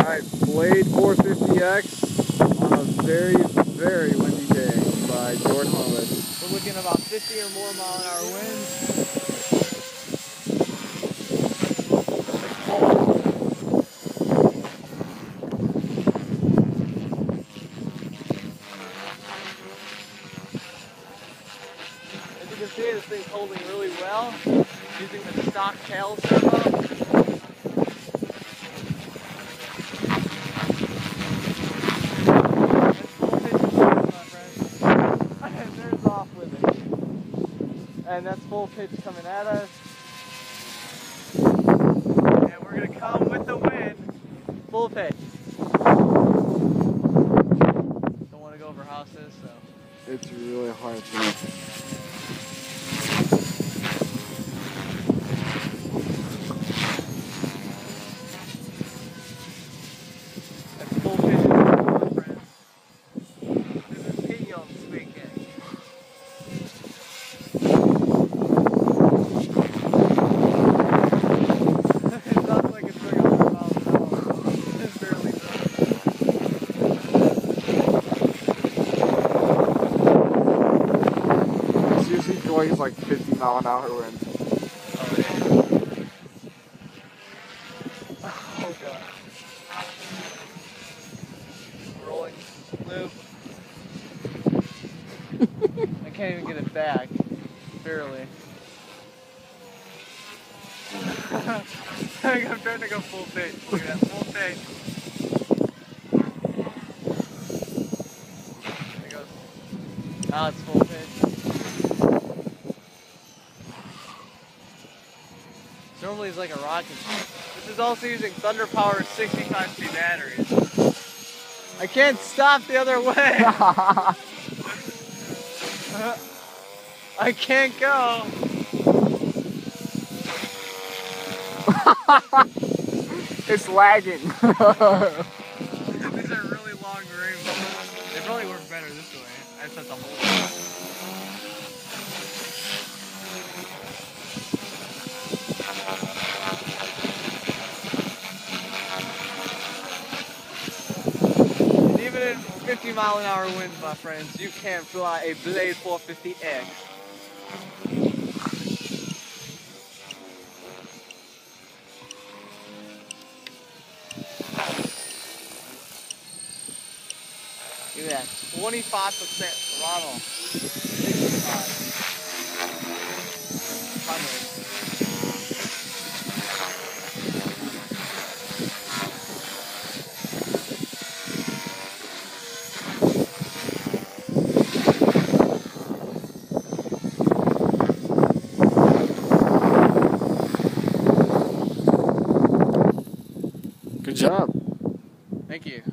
Alright, Blade 450X on a very, very windy day by Jordan Horwitz. We're looking at about 50 or more mile-an-hour winds. As you can see, this thing's holding really well, using the stock tail servo. There's off with it. And that's full pitch coming at us. And we're going to come with the wind. Full pitch. Don't want to go over houses, so. It's really hard to make. That's full pitch, my friends. This is P.O. speaking. It sounds like it's going 100 miles an hour. It barely does. It's usually going like 50-mile-an-hour winds. Oh, yeah. Oh, God. Rolling loop. I can't even get it back. Barely. I'm trying to go full pitch. Look at that, full pitch. There it goes. Now it's full pitch. Normally it's like a rocket. This is also using Thunder Power 65C batteries. I can't stop the other way. I can't go. It's lagging. These are really long rooms. They probably work better this way. I just have to hold it. And even in 50-mile-an-hour winds, my friends, you can fly a Blade 450X. Look at that, 25% throttle. 65. Good job. Thank you.